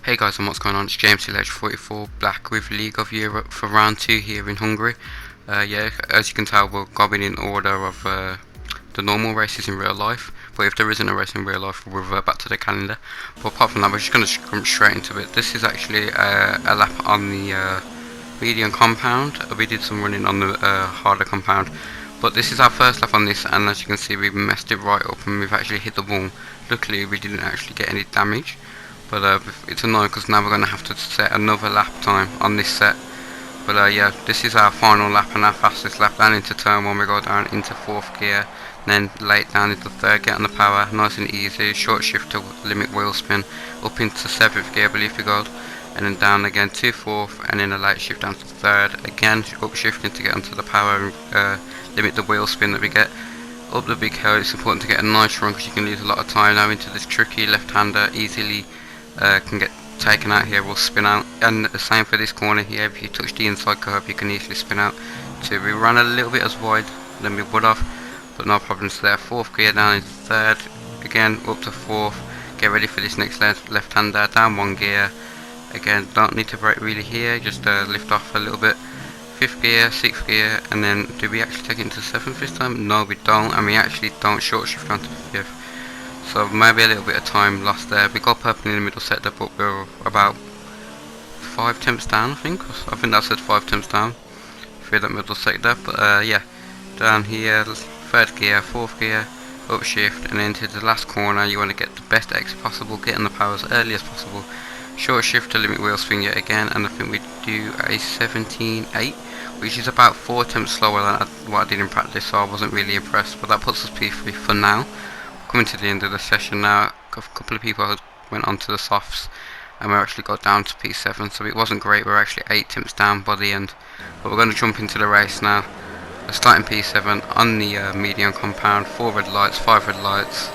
Hey guys, and what's going on? It's James Leauge 44 Black with League of Europe for round 2 here in Hungary. Yeah, as you can tell, we're going in order of the normal races in real life. But if there isn't a race in real life, we'll revert back to the calendar. But apart from that, we're just going to come straight into it. This is actually a lap on the medium compound. We did some running on the harder compound. But this is our first lap on this, and as you can see, we've messed it right up and we've actually hit the wall. Luckily, we didn't actually get any damage. But it's annoying because now we're going to have to set another lap time on this set. But yeah, this is our final lap and our fastest lap. Down into turn 1, we go down into 4th gear, then late down into 3rd, get on the power, nice and easy, short shift to limit wheel spin, up into 7th gear I believe we go, and then down again to 4th, and then a late shift down to 3rd, again up shifting to get onto the power and limit the wheel spin that we get. Up the big hill, it's important to get a nice run because you can lose a lot of time now into this tricky left-hander, easily can get taken out here, will spin out, and the same for this corner here. If you touch the inside curve, you can easily spin out. So we ran a little bit as wide than we would have, but no problems there. 4th gear down into 3rd, again up to 4th, get ready for this next left-hander, down 1 gear, again don't need to brake really here, just lift off a little bit. 5th gear, 6th gear, and then do we actually take it into 7th this time? No, we don't, and we actually don't short shift onto 5th. So maybe a little bit of time lost there. We got purple in the middle sector, but we were about 5 temps down, I think. That said 5 temps down through that middle sector. But yeah, down here, 3rd gear, 4th gear, upshift, and into the last corner. You want to get the best exit possible, get in the power as early as possible. Short shift to limit wheel spin yet again, and I think we do a 17.8, which is about 4 temps slower than what I did in practice, so I wasn't really impressed. But that puts us P3 for now. Coming to the end of the session now, a couple of people went on to the softs and we actually got down to P7, so it wasn't great. We're actually 8 temps down by the end, but we're going to jump into the race now. We're starting P7 on the medium compound, 4 red lights, 5 red lights,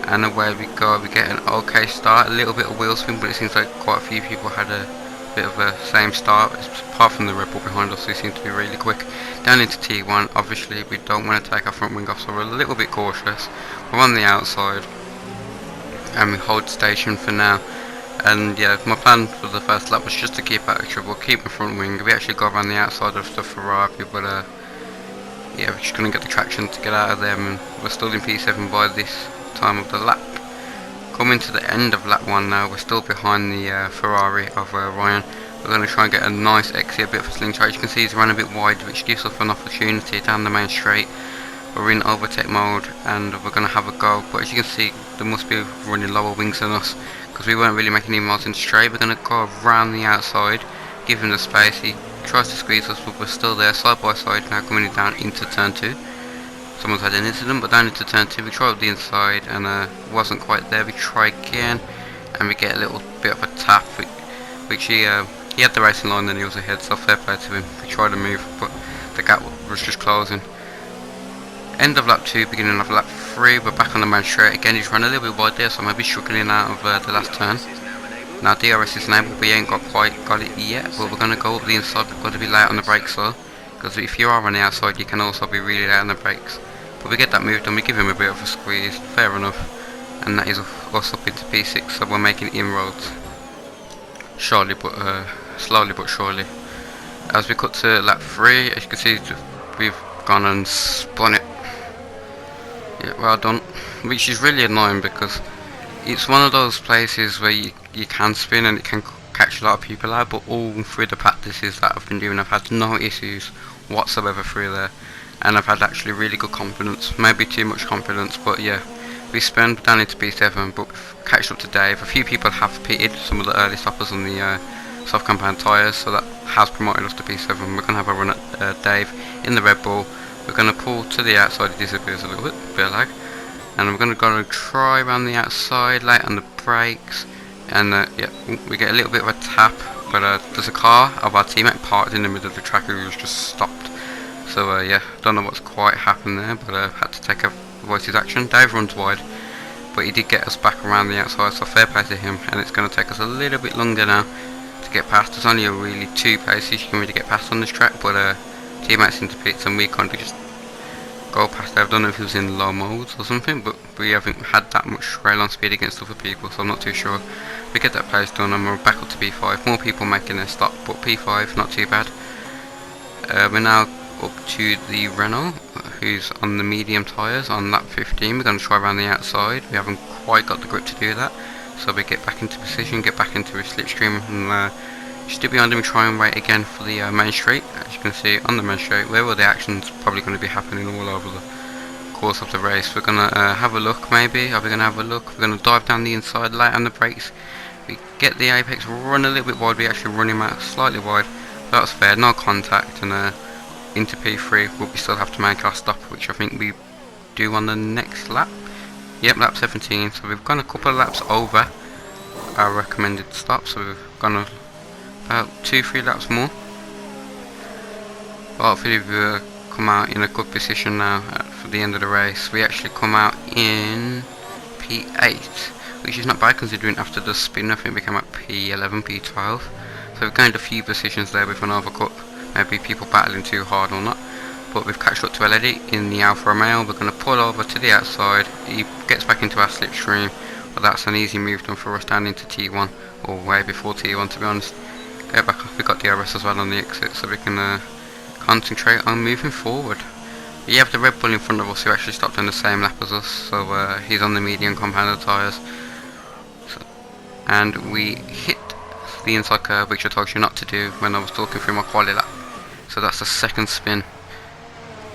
and away we go. We get an okay start, a little bit of wheel spin, but it seems like quite a few people had a bit of a same start, apart from the Red Bull behind us, who seem to be really quick. Down into T1, obviously we don't want to take our front wing off, so we're a little bit cautious. We're on the outside and we hold station for now. And yeah, my plan for the first lap was just to keep out of trouble, keep my front wing. We actually got around the outside of the Ferrari, but yeah, we just couldn't get the traction to get out of them, and we're still in P7 by this time of the lap. Coming to the end of lap 1 now, we're still behind the Ferrari of Ryan. We're going to try and get a nice exit, a bit of a slingshot. You can see he's run a bit wide, which gives us an opportunity down the main straight. We're in overtake mode and we're going to have a go, but as you can see, there must be running lower wings than us because we weren't really making any miles in straight. We're going to go around the outside, give him the space. He tries to squeeze us, but we're still there side by side now, coming down into turn 2. Someone's had an incident, but down into turn 2 we try up the inside and wasn't quite there. We try again and we get a little bit of a tap, which he had the racing line and he was ahead, so fair play to him. We tried to move, but the gap was just closing. End of lap 2, beginning of lap 3, we're back on the main straight. Again, he's run a little bit wide there, so maybe struggling out of the last turn. Now DRS is enabled, we ain't quite got it yet, but we're going to go up the inside. We've got to be late on the brakes though, because if you are on the outside you can also be really late on the brakes. But we get that moved and we give him a bit of a squeeze, fair enough, and that is us up into P6, so we're making inroads. Slowly but surely. As we cut to lap 3, as you can see, we've gone and spun it. Yeah, well done. Which is really annoying because it's one of those places where you can spin and it can catch a lot of people out, but all through the practices that I've been doing, I've had no issues whatsoever through there, and I've had actually really good confidence, maybe too much confidence. But yeah, we spun down into P7, but catched up to Dave. A few people have pitted, some of the early stoppers on the soft compound tyres, so that has promoted us to P7. We're going to have a run at Dave in the Red Bull. We're going to pull to the outside, it disappears a little bit of lag, and we're going to go and try around the outside, late on the brakes, and yeah, we get a little bit of a tap, but there's a car of our teammate parked in the middle of the track who was just stopped. So yeah, don't know what's quite happened there, but had to take a voice his action. Dave runs wide, but he did get us back around the outside, so fair play to him, and it's going to take us a little bit longer now to get past. There's only really 2 places you can really get past on this track, but teammates into pits and we kind of just go past there. I don't know if he was in low modes or something, but we haven't had that much rail on speed against other people, so I'm not too sure. We get that place done and we're back up to P5. More people making their stop, but P5 not too bad. We're now up to the Renault, who's on the medium tyres on lap 15. We're going to try around the outside. We haven't quite got the grip to do that, so we get back into position, get back into a slipstream, and still behind him, try and wait again for the main straight. As you can see on the main straight, where all the action's probably going to be happening all over the course of the race. We're going to have a look, maybe. Are we going to have a look? We're going to dive down the inside, late on the brakes. We get the apex, run a little bit wide. We actually run him out slightly wide. That's fair, no contact, and into P3 we still have to make our stop, which I think we do on the next lap. Yep, lap 17, so we've gone a couple of laps over our recommended stop, so we've gone about 2-3 laps more. But hopefully we come out in a good position now for the end of the race. We actually come out in P8, which is not bad considering after the spin I think we came out P11, P12. So we've gained a few positions there with an overcut. Maybe people battling too hard or not. But we've catched up to Leauge in the Alfa Romeo. We're going to pull over to the outside. He gets back into our slipstream. But that's an easy move done for us down into T1. Or way before T1 to be honest. Get back off. We've got DRS as well on the exit. So we can concentrate on moving forward. We have the Red Bull in front of us who actually stopped on the same lap as us. So he's on the medium compounded tyres. And we hit the inside curve, which I told you not to do when I was talking through my quali lap. So that's the second spin,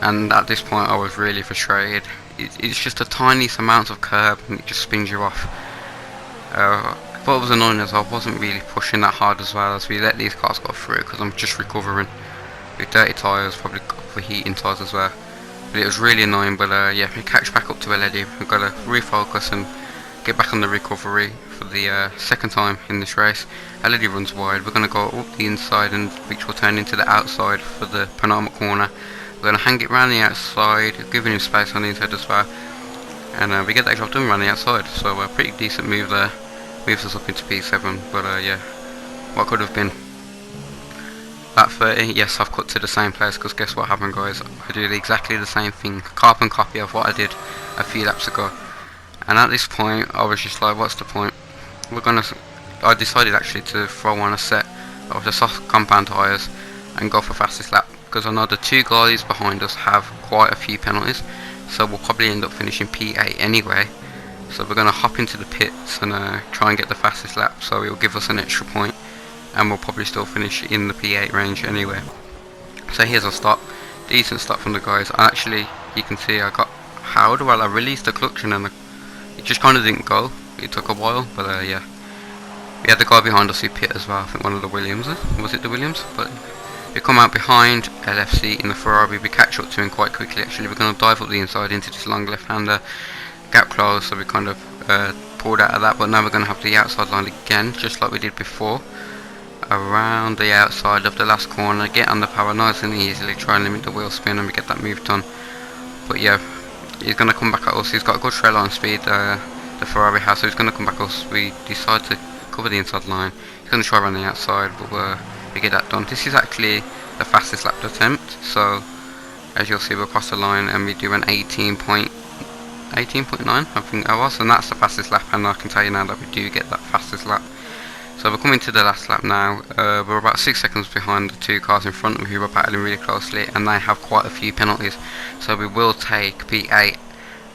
and at this point I was really frustrated. It's just a tiniest amount of curb and it just spins you off. What was annoying is I wasn't really pushing that hard as well, as we let these cars go through because I'm just recovering with dirty tyres, probably overheating tyres as well. But it was really annoying, but yeah, we catch back up to Leauge. We've got to refocus and get back on the recovery for the second time in this race. Leauge runs wide. We're going to go up the inside, and which will turn into the outside for the penultimate corner. We're going to hang it round the outside, giving him space on the inside as well. And we get that job done around the outside. So a pretty decent move there. Moves us up into P7. But yeah, what could have been. Lap 30, yes, I've cut to the same place because guess what happened, guys? I did exactly the same thing, carbon copy of what I did a few laps ago. And at this point, I was just like, what's the point? I decided actually to throw on a set of the soft compound tyres and go for fastest lap, because I know the two guys behind us have quite a few penalties, so we'll probably end up finishing P8 anyway. So we're going to hop into the pits and try and get the fastest lap, so it will give us an extra point, and we'll probably still finish in the P8 range anyway. So here's our stop, decent stop from the guys. And actually, you can see I got howled while I released the clutch, and then it just kind of didn't go. It took a while, but yeah. We had the guy behind us who pit as well, I think one of the Williamses. Was it the Williams? But we come out behind LFC in the Ferrari. We catch up to him quite quickly actually. We're going to dive up the inside into this long left-hander. Gap closed, so we kind of pulled out of that. But now we're going to have the outside line again, just like we did before. Around the outside of the last corner. Get on the power nice and easily. Try and limit the wheel spin and we get that move done. But yeah, he's going to come back at us. He's got a good trail on speed, the Ferrari has, so he's going to come back at us. We decide to cover the inside line. He's going to try around the outside, but we get that done. This is actually the fastest lap attempt, so as you'll see, we'll cross the line and we do an 18.9 I think I was, and that's the fastest lap, and I can tell you now that we do get that fastest lap. So we're coming to the last lap now. We're about 6 seconds behind the two cars in front who are battling really closely, and they have quite a few penalties, so we will take P8,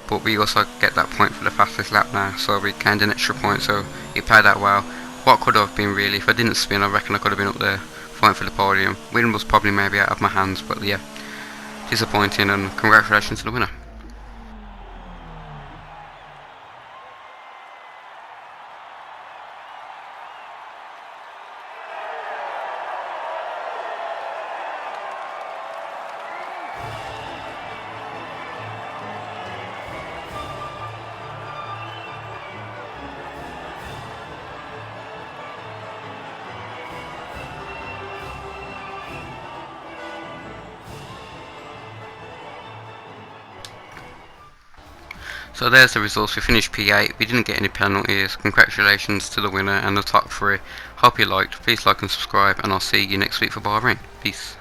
but we also get that point for the fastest lap now, so we gained an extra point, so it played out well. What could have been really, if I didn't spin, I reckon I could have been up there fighting for the podium. Win was probably maybe out of my hands, but yeah, disappointing, and congratulations to the winner. So there's the results. We finished P8, we didn't get any penalties. Congratulations to the winner and the top three. Hope you liked. Please like and subscribe, and I'll see you next week for Bahrain. Peace.